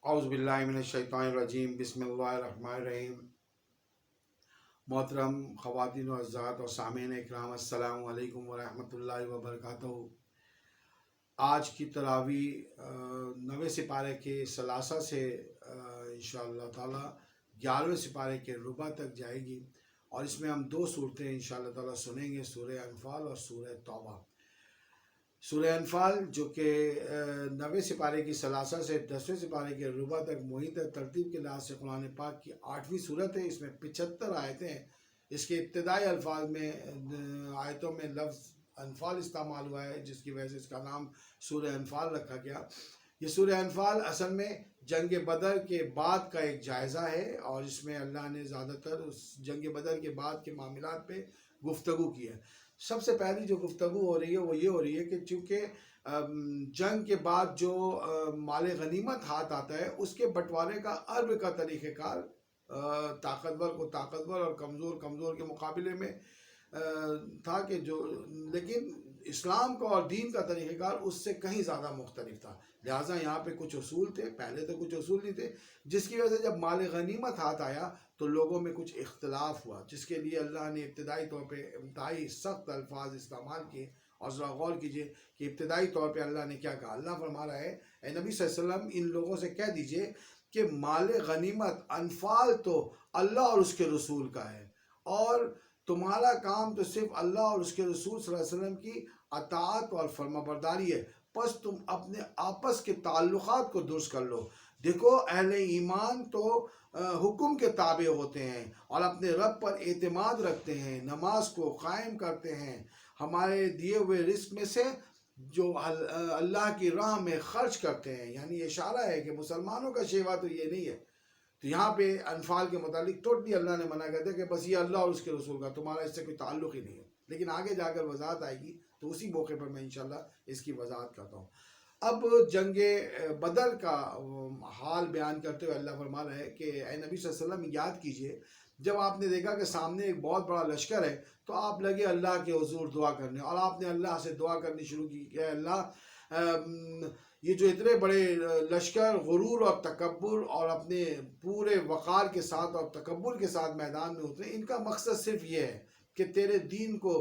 اعوذ باللہ من الشیطان الرجیم بسم اللہ الرحمن الرحیم۔ محترم خواتین و حضرات اور سامعین اکرام، السلام علیکم ورحمۃ اللہ وبرکاتہ۔ آج کی تراویح 9ویں سپارے کے ثلاثہ سے انشاءاللہ تعالی 11ویں سپارے کے ربع تک جائے گی، اور اس میں ہم دو صورتیں انشاءاللہ تعالی سنیں گے، سورہ انفال اور سورہ توبہ۔ سورہ انفال جو کہ 9ویں سپارے کی ثلاثہ سے 10ویں سپارے کے ربع تک محیط ہے، ترتیب کے لحاظ سے قرآن پاک کی 8ویں صورت ہے۔ اس میں 75 آیتیں ہیں۔ اس کے ابتدائی الفاظ میں آیتوں میں لفظ انفال استعمال ہوا ہے، جس کی وجہ سے اس کا نام سورہ انفال رکھا گیا۔ یہ سورہ انفال اصل میں جنگ بدر کے بعد کا ایک جائزہ ہے، اور اس میں اللہ نے زیادہ تر اس جنگ بدر کے بعد کے معاملات پہ گفتگو کی ہے۔ سب سے پہلی جو گفتگو ہو رہی ہے وہ یہ ہو رہی ہے کہ چونکہ جنگ کے بعد جو مال غنیمت ہاتھ آتا ہے، اس کے بٹوارے کا عرب کا طریقہ کار طاقتور کو طاقتور اور کمزور کمزور کے مقابلے میں تھا، کہ جو لیکن اسلام کا اور دین کا طریقہ کار اس سے کہیں زیادہ مختلف تھا۔ لہٰذا یہاں پہ کچھ اصول تھے، پہلے تو کچھ اصول نہیں تھے، جس کی وجہ سے جب مال غنیمت ہاتھ آیا تو لوگوں میں کچھ اختلاف ہوا، جس کے لیے اللہ نے ابتدائی طور پہ انتہائی سخت الفاظ استعمال کیے۔ اور ذرا غور کیجئے کہ ابتدائی طور پہ اللہ نے کیا کہا۔ اللہ فرما رہا ہے، اے نبی صلی اللہ علیہ وسلم، ان لوگوں سے کہہ دیجئے کہ مال غنیمت انفال تو اللہ اور اس کے رسول کا ہے، اور تمہارا کام تو صرف اللہ اور اس کے رسول صلی اللہ علیہ وسلم کی اطاعت اور فرما برداری ہے، پس تم اپنے آپس کے تعلقات کو درست کر لو۔ دیکھو، اہل ایمان تو حکم کے تابع ہوتے ہیں اور اپنے رب پر اعتماد رکھتے ہیں، نماز کو قائم کرتے ہیں، ہمارے دیے ہوئے رزق میں سے جو اللہ کی راہ میں خرچ کرتے ہیں۔ یعنی اشارہ ہے کہ مسلمانوں کا شیوا تو یہ نہیں ہے۔ تو یہاں پہ انفال کے متعلق ٹوٹلی اللہ نے منع کر دیا کہ بس یہ اللہ اور اس کے رسول کا، تمہارا اس سے کوئی تعلق ہی نہیں ہے۔ لیکن آگے جا کر وضاحت آئے گی، تو اسی موقع پر میں انشاءاللہ اس کی وضاحت کرتا ہوں۔ اب جنگ بدر کا حال بیان کرتے ہوئے اللہ فرما رہا ہے کہ اے نبی صلی اللہ علیہ وسلم، یاد کیجئے جب آپ نے دیکھا کہ سامنے ایک بہت بڑا لشکر ہے، تو آپ لگے اللہ کے حضور دعا کرنے، اور آپ نے اللہ سے دعا کرنی شروع کی کہ اے اللہ، یہ جو اتنے بڑے لشکر غرور اور تکبر اور اپنے پورے وقار کے ساتھ اور تکبر کے ساتھ میدان میں اترے، ان کا مقصد صرف یہ ہے کہ تیرے دین کو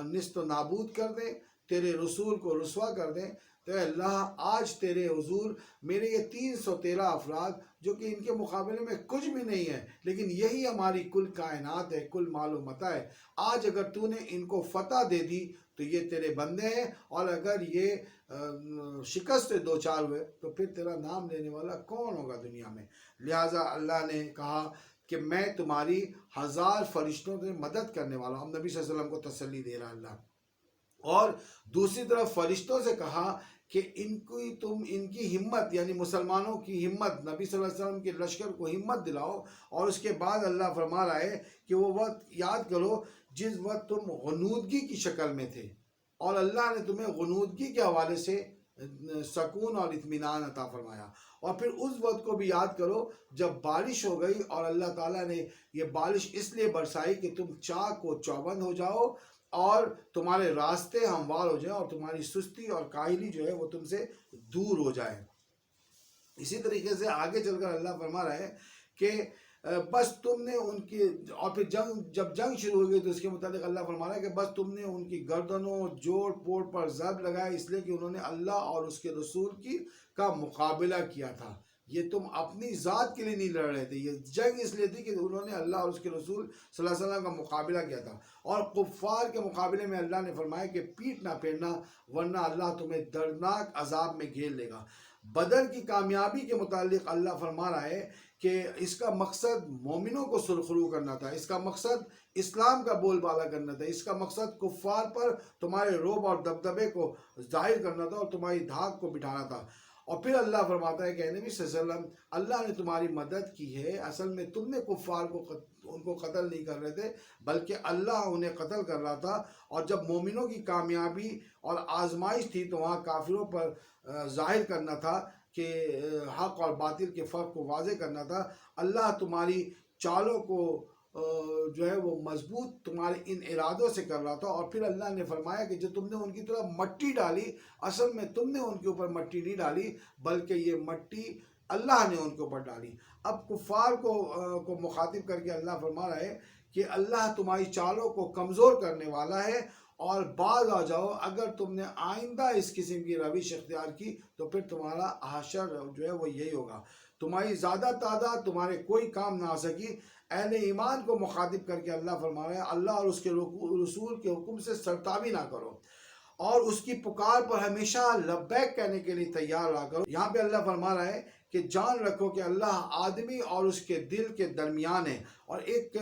نیست و نابود کر دیں، تیرے رسول کو رسوا کر دیں۔ تو اے اللہ، آج تیرے حضور میرے یہ 313 افراد، جو کہ ان کے مقابلے میں کچھ بھی نہیں ہے، لیکن یہی ہماری کل کائنات ہے، کل مال و متاع ہے، آج اگر تو نے ان کو فتح دے دی تو یہ تیرے بندے ہیں، اور اگر یہ شکست سے دوچار ہوئے تو پھر تیرا نام لینے والا کون ہوگا دنیا میں۔ لہٰذا اللہ نے کہا کہ میں تمہاری 1000 فرشتوں سے مدد کرنے والا ہوں۔ نبی صلی اللہ علیہ وسلم کو تسلی دے رہا اللہ، اور دوسری طرف فرشتوں سے کہا کہ ان کی ہمت، یعنی مسلمانوں کی ہمت، نبی صلی اللہ علیہ وسلم کے لشکر کو ہمت دلاؤ۔ اور اس کے بعد اللہ فرما رہا ہے کہ وہ وقت یاد کرو جس وقت تم غنودگی کی شکل میں تھے، اور اللہ نے تمہیں غنودگی کے حوالے سے سکون اور اطمینان عطا فرمایا۔ اور پھر اس وقت کو بھی یاد کرو جب بارش ہو گئی، اور اللہ تعالیٰ نے یہ بارش اس لیے برسائی کہ تم چاک و چوبند ہو جاؤ، اور تمہارے راستے ہموار ہو جائیں، اور تمہاری سستی اور کاہلی جو ہے وہ تم سے دور ہو جائے۔ اسی طریقے سے آگے چل کر اللہ فرما رہا ہے کہ بس تم نے ان کی، اور پھر جب جنگ شروع ہو گئی تو اس کے متعلق اللہ فرما رہا ہے کہ بس تم نے ان کی گردنوں جوڑ پوڑ پر ضرب لگایا، اس لیے کہ انہوں نے اللہ اور اس کے رسول کا مقابلہ کیا تھا۔ یہ تم اپنی ذات کے لیے نہیں لڑ رہے تھے، یہ جنگ اس لیے تھی کہ انہوں نے اللہ اور اس کے رسول صلی اللہ علیہ وسلم کا مقابلہ کیا تھا۔ اور کفار کے مقابلے میں اللہ نے فرمایا کہ پیٹ نہ پھیرنا، ورنہ اللہ تمہیں دردناک عذاب میں گھیر لے گا۔ بدر کی کامیابی کے متعلق اللہ فرما رہا ہے کہ اس کا مقصد مومنوں کو سرخرو کرنا تھا، اس کا مقصد اسلام کا بول بالا کرنا تھا، اس کا مقصد کفار پر تمہارے رعب اور دبدبے کو ظاہر کرنا تھا اور تمہاری دھاک کو بٹھانا تھا۔ اور پھر اللہ فرماتا ہے کہ اے نبی صلی اللہ علیہ وسلم، اللہ نے تمہاری مدد کی ہے، اصل میں تم نے کفار کو ان کو قتل نہیں کر رہے تھے، بلکہ اللہ انہیں قتل کر رہا تھا۔ اور جب مومنوں کی کامیابی اور آزمائش تھی تو وہاں کافروں پر ظاہر کرنا تھا کہ حق اور باطل کے فرق کو واضح کرنا تھا۔ اللہ تمہاری چالوں کو جو ہے وہ مضبوط تمہارے ان ارادوں سے کر رہا تھا۔ اور پھر اللہ نے فرمایا کہ جو تم نے ان کی طرف مٹی ڈالی، اصل میں تم نے ان کے اوپر مٹی نہیں ڈالی، بلکہ یہ مٹی اللہ نے ان کے اوپر ڈالی۔ اب کفار کو مخاطب کر کے اللہ فرما رہا ہے کہ اللہ تمہاری چالوں کو کمزور کرنے والا ہے، اور باز آ جاؤ اگر تم نے آئندہ اس قسم کی روش اختیار کی تو پھر تمہارا حشر جو ہے وہ یہی ہوگا، تمہاری زیادہ تعداد تمہارے کوئی کام نہ آ سکی۔ اہل ایمان کو مخاطب کر کے اللہ فرما رہا ہے اللہ اور اس کے رسول کے حکم سے سرتابی نہ کرو، اور اس کی پکار پر ہمیشہ لبیک کہنے کے لیے تیار رہا کرو۔ یہاں پہ اللہ فرما رہا ہے کہ جان رکھو کہ اللہ آدمی اور اس کے دل کے درمیان ہے، اور ایک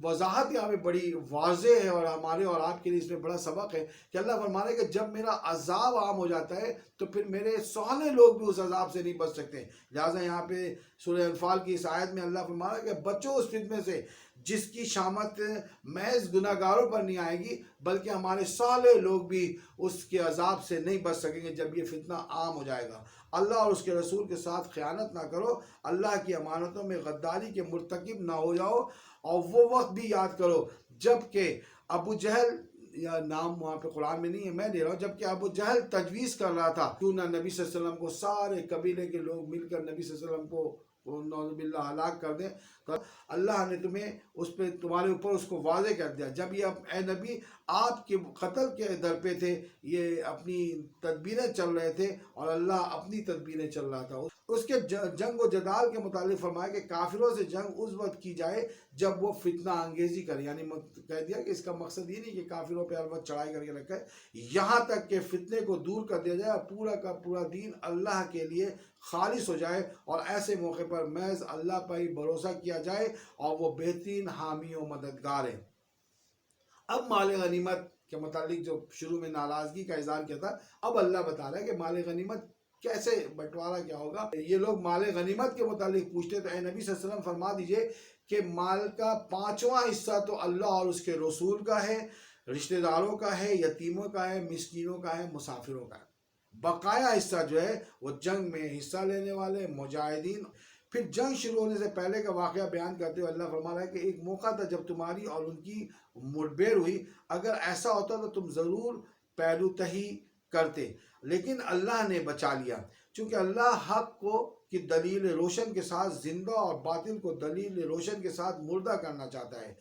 وضاحت یہاں پہ بڑی واضح ہے، اور ہمارے اور آپ کے لیے اس میں بڑا سبق ہے کہ اللہ فرما رہا ہے کہ جب میرا عذاب عام ہو جاتا ہے تو پھر میرے صالح لوگ بھی اس عذاب سے نہیں بچ سکتے۔ لہٰذا یہاں پہ سورہ انفال کی اس آیت میں اللہ فرما رہا ہے کہ بچو اس فتنے سے جس کی شامت محض گناہ گاروں پر نہیں آئے گی، بلکہ ہمارے صالح لوگ بھی اس کے عذاب سے نہیں بچ سکیں گے جب یہ فتنہ عام ہو جائے گا۔ اللہ اور اس کے رسول کے ساتھ خیانت نہ کرو، اللہ کی امانتوں میں غداری کے مرتکب نہ ہو جاؤ، اور وہ وقت بھی یاد کرو جب کہ ابو جہل، یا نام وہاں پہ قرآن میں نہیں ہے، میں لے رہا ہوں، جب کہ ابو جہل تجویز کر رہا تھا کیوں نہ نبی صلی اللہ علیہ وسلم کو سارے قبیلے کے لوگ مل کر نبی صلی اللہ علیہ وسلم کو نعوذ باللہ ہلاک کر دیں، تو اللہ نے تمہیں اس پہ تمہارے اوپر اس کو واضح کر دیا۔ جب یہ اے نبی آپ کے قتل کے در پہ تھے، یہ اپنی تدبیریں چل رہے تھے اور اللہ اپنی تدبیریں چل رہا تھا۔ اس کے جنگ و جدال کے متعلق فرمایا کہ کافروں سے جنگ اس وقت کی جائے جب وہ فتنہ انگیزی کرے، یعنی کہہ دیا کہ اس کا مقصد یہ نہیں کہ کافروں پہ ہر وقت چڑھائی کر کے رکھا ہے، یہاں تک کہ فتنے کو دور کر دیا جائے اور پورا کا پورا دین اللہ کے لیے خالص ہو جائے، اور ایسے موقع پر محض اللہ پر ہی بھروسہ کیا جائے، اور وہ بہترین حامی و مددگار ہے۔ اب مال غنیمت کے متعلق جو شروع میں ناراضگی کا اظہار کیا تھا، اب اللہ بتا رہا ہے کہ مال غنیمت کیسے بٹوارا کیا ہوگا۔ یہ لوگ مال غنیمت کے متعلق پوچھتے تو اے نبی صلی اللہ علیہ وسلم فرما دیجئے کہ مال کا 5واں حصہ تو اللہ اور اس کے رسول کا ہے، رشتہ داروں کا ہے، یتیموں کا ہے، مسکینوں کا ہے، مسافروں کا ہے۔ بقایا حصہ جو ہے وہ جنگ میں حصہ لینے والے مجاہدین۔ پھر جنگ شروع ہونے سے پہلے کا واقعہ بیان کرتے ہوئے اللہ فرما رہا ہے کہ ایک موقع تھا جب تمہاری اور ان کی مٹبھیڑ ہوئی، اگر ایسا ہوتا تو تم ضرور پہلو تہی کرتے، لیکن اللہ نے بچا لیا، چونکہ اللہ حق کو کی دلیل روشن کے ساتھ زندہ اور باطل کو دلیل روشن کے ساتھ مردہ کرنا چاہتا ہے۔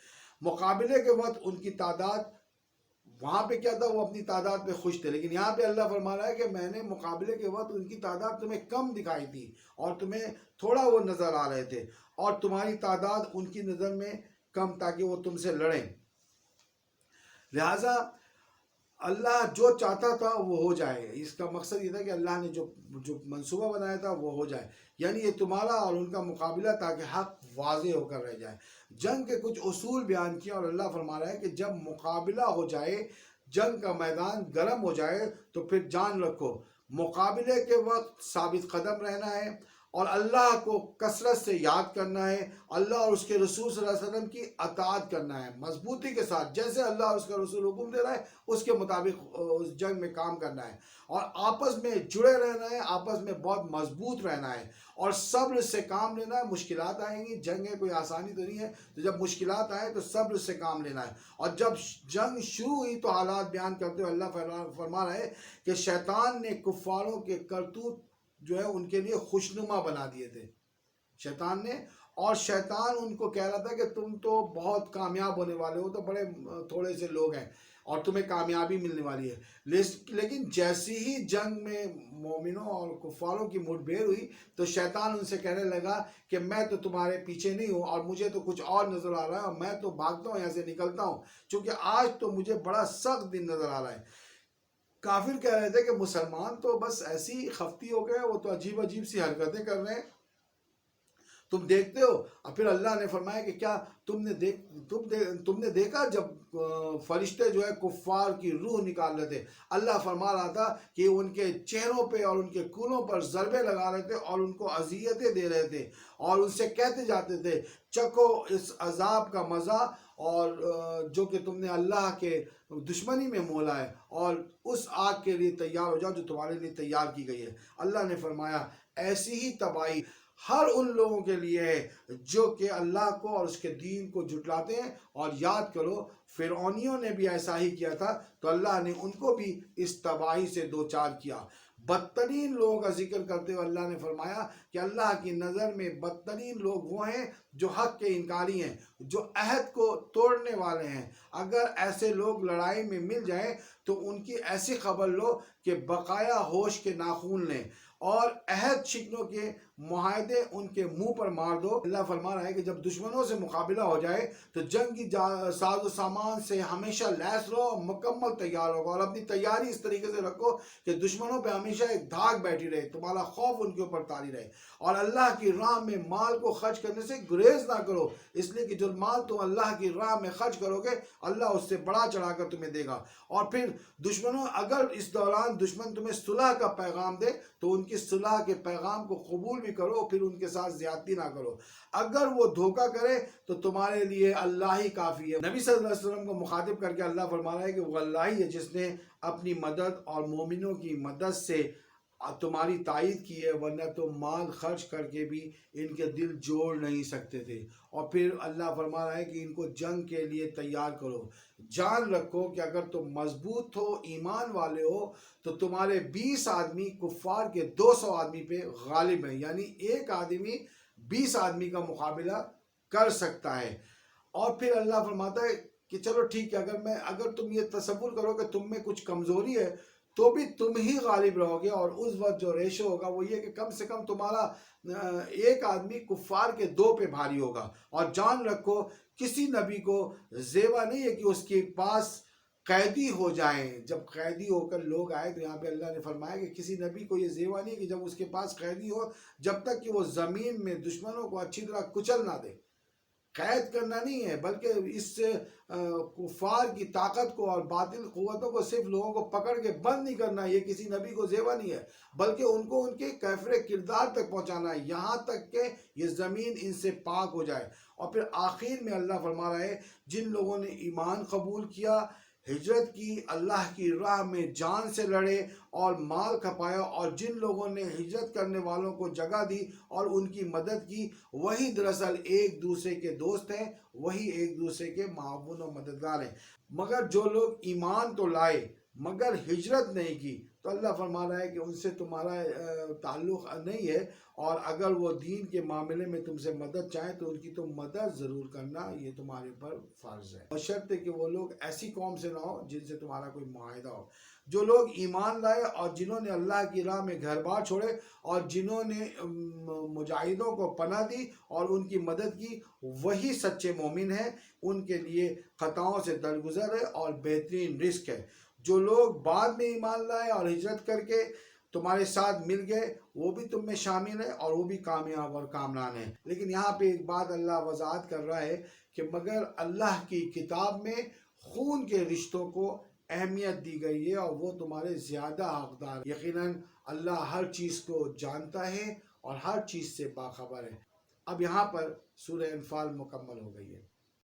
مقابلے کے وقت ان کی تعداد، وہاں پہ کیا تھا، وہ اپنی تعداد پہ خوش تھے، لیکن یہاں پہ اللہ فرما رہا ہے کہ میں نے مقابلے کے وقت ان کی تعداد تمہیں کم دکھائی تھی اور تمہیں تھوڑا وہ نظر آ رہے تھے، اور تمہاری تعداد ان کی نظر میں کم تاکہ وہ تم سے لڑیں۔ لہٰذا اللہ جو چاہتا تھا وہ ہو جائے، اس کا مقصد یہ تھا کہ اللہ نے جو منصوبہ بنایا تھا وہ ہو جائے، یعنی یہ تمہارا اور ان کا مقابلہ تاکہ حق واضح ہو کر رہ جائے۔ جنگ کے کچھ اصول بیان کیا، اور اللہ فرما رہا ہے کہ جب مقابلہ ہو جائے، جنگ کا میدان گرم ہو جائے تو پھر جان رکھو مقابلے کے وقت ثابت قدم رہنا ہے، اور اللہ کو کثرت سے یاد کرنا ہے، اللہ اور اس کے رسول صلی اللہ علیہ وسلم کی اطاعت کرنا ہے مضبوطی کے ساتھ، جیسے اللہ اور اس کا رسول حکم دے رہا ہے اس کے مطابق اس جنگ میں کام کرنا ہے، اور آپس میں جڑے رہنا ہے، آپس میں بہت مضبوط رہنا ہے، اور صبر سے کام لینا ہے۔ مشکلات آئیں گی، جنگ ہے کوئی آسانی تو نہیں ہے، تو جب مشکلات آئیں تو صبر سے کام لینا ہے۔ اور جب جنگ شروع ہوئی تو حالات بیان کرتے ہوئے اللہ فرما رہا ہے کہ شیطان نے کفاروں کے کرتوت جو ہے ان کے لیے خوشنما بنا دیے تھے شیطان نے، اور شیطان ان کو کہہ رہا تھا کہ تم تو بہت کامیاب ہونے والے ہو، تو بڑے تھوڑے سے لوگ ہیں اور تمہیں کامیابی ملنے والی ہے۔ لیکن جیسی ہی جنگ میں مومنوں اور کفاروں کی مٹبھیڑ ہوئی تو شیطان ان سے کہنے لگا کہ میں تو تمہارے پیچھے نہیں ہوں، اور مجھے تو کچھ اور نظر آ رہا ہے، اور میں تو بھاگتا ہوں، یہاں سے نکلتا ہوں، چونکہ آج تو مجھے بڑا سخت دن نظر آ رہا ہے۔ کافر کہہ رہے تھے کہ مسلمان تو بس ایسی خفتی ہو گئے، وہ تو عجیب عجیب سی حرکتیں کر رہے ہیں، تم دیکھتے ہو۔ اور پھر اللہ نے فرمایا کہ کیا تم نے دیکھا جب فرشتے جو ہے کفار کی روح نکال رہے تھے، اللہ فرما رہا تھا کہ ان کے چہروں پہ اور ان کے کونوں پر ضربے لگا رہے تھے اور ان کو اذیتیں دے رہے تھے، اور ان سے کہتے جاتے تھے چکھو اس عذاب کا مزہ، اور جو کہ تم نے اللہ کے دشمنی میں مولا ہے، اور اس آگ کے لیے تیار ہو جاؤ جو تمہارے لیے تیار کی گئی ہے۔ اللہ نے فرمایا ایسی ہی تباہی ہر ان لوگوں کے لیے ہے جو کہ اللہ کو اور اس کے دین کو جھٹلاتے ہیں۔ اور یاد کرو فرعونیوں نے بھی ایسا ہی کیا تھا، تو اللہ نے ان کو بھی اس تباہی سے دوچار کیا۔ بدترین لوگوں کا ذکر کرتے ہوئے اللہ نے فرمایا کہ اللہ کی نظر میں بدترین لوگ وہ ہیں جو حق کے انکاری ہیں، جو عہد کو توڑنے والے ہیں۔ اگر ایسے لوگ لڑائی میں مل جائیں تو ان کی ایسی خبر لو کہ بقایا ہوش کے ناخون لیں، اور عہد شکنوں کے معاہدے ان کے منہ پر مار دو۔ اللہ فرما رہا ہے کہ جب دشمنوں سے مقابلہ ہو جائے تو جنگ کی ساز و سامان سے ہمیشہ لیس رہو، مکمل تیار ہوگا، اور اپنی تیاری اس طریقے سے رکھو کہ دشمنوں پہ ہمیشہ ایک دھاگ بیٹھی رہے، تمہارا خوف ان کے اوپر طاری رہے۔ اور اللہ کی راہ میں مال کو خرچ کرنے سے گریز نہ کرو، اس لیے کہ جو مال تم اللہ کی راہ میں خرچ کرو گے اللہ اس سے بڑا چڑھا کر تمہیں دے گا۔ اور پھر دشمنوں، اگر اس دوران دشمن تمہیں صلح کا پیغام دے تو ان کی صلح کے پیغام کو قبول بھی کرو، پھر ان کے ساتھ زیادتی نہ کرو۔ اگر وہ دھوکہ کرے تو تمہارے لیے اللہ ہی کافی ہے۔ نبی صلی اللہ علیہ وسلم کو مخاطب کر کے اللہ فرما رہا ہے کہ وہ اللہ ہی ہے جس نے اپنی مدد اور مومنوں کی مدد سے تمہاری تائید کی ہے، ورنہ تم مال خرچ کر کے بھی ان کے دل جوڑ نہیں سکتے تھے۔ اور پھر اللہ فرما رہا ہے کہ ان کو جنگ کے لیے تیار کرو۔ جان رکھو کہ اگر تم مضبوط ہو، ایمان والے ہو، تو تمہارے 20 آدمی کفار کے 200 آدمی پہ غالب ہیں، یعنی ایک آدمی 20 آدمی کا مقابلہ کر سکتا ہے۔ اور پھر اللہ فرماتا ہے کہ چلو ٹھیک ہے، اگر تم یہ تصور کرو کہ تم میں کچھ کمزوری ہے تو بھی تم ہی غالب رہو گے، اور اس وقت جو ریشو ہوگا وہ یہ کہ کم سے کم تمہارا ایک آدمی کفار کے 2 پہ بھاری ہوگا۔ اور جان رکھو کسی نبی کو زیبا نہیں ہے کہ اس کے پاس قیدی ہو جائیں۔ جب قیدی ہو کر لوگ آئے تو یہاں پہ اللہ نے فرمایا کہ کسی نبی کو یہ زیبا نہیں کہ جب اس کے پاس قیدی ہو، جب تک کہ وہ زمین میں دشمنوں کو اچھی طرح کچل نہ دے۔ قید کرنا نہیں ہے، بلکہ اس سے کفار کی طاقت کو اور باطل قوتوں کو صرف لوگوں کو پکڑ کے بند نہیں کرنا، یہ کسی نبی کو زیبا نہیں ہے، بلکہ ان کو ان کے کیفر کردار تک پہنچانا ہے، یہاں تک کہ یہ زمین ان سے پاک ہو جائے۔ اور پھر آخر میں اللہ فرما رہا ہے جن لوگوں نے ایمان قبول کیا، ہجرت کی، اللہ کی راہ میں جان سے لڑے اور مال کھپایا، اور جن لوگوں نے ہجرت کرنے والوں کو جگہ دی اور ان کی مدد کی، وہی دراصل ایک دوسرے کے دوست ہیں، وہی ایک دوسرے کے معاون و مددگار ہیں۔ مگر جو لوگ ایمان تو لائے مگر ہجرت نہیں کی تو اللہ فرما رہا ہے کہ ان سے تمہارا تعلق نہیں ہے، اور اگر وہ دین کے معاملے میں تم سے مدد چاہیں تو ان کی تم مدد ضرور کرنا، یہ تمہارے پر فرض ہے، بشرطے کہ وہ لوگ ایسی قوم سے نہ ہو جن سے تمہارا کوئی معاہدہ ہو۔ جو لوگ ایمان لائے اور جنہوں نے اللہ کی راہ میں گھر بار چھوڑے اور جنہوں نے مجاہدوں کو پناہ دی اور ان کی مدد کی، وہی سچے مومن ہیں، ان کے لیے خطاؤں سے درگزر ہے اور بہترین رزق ہے۔ جو لوگ بعد میں ایمان لائے اور ہجرت کر کے تمہارے ساتھ مل گئے وہ بھی تم میں شامل ہے اور وہ بھی کامیاب اور کامران ہیں۔ لیکن یہاں پہ ایک بات اللہ وضاحت کر رہا ہے کہ مگر اللہ کی کتاب میں خون کے رشتوں کو اہمیت دی گئی ہے اور وہ تمہارے زیادہ حقدار۔ یقیناً اللہ ہر چیز کو جانتا ہے اور ہر چیز سے باخبر ہے۔ اب یہاں پر سورہ انفال مکمل ہو گئی ہے۔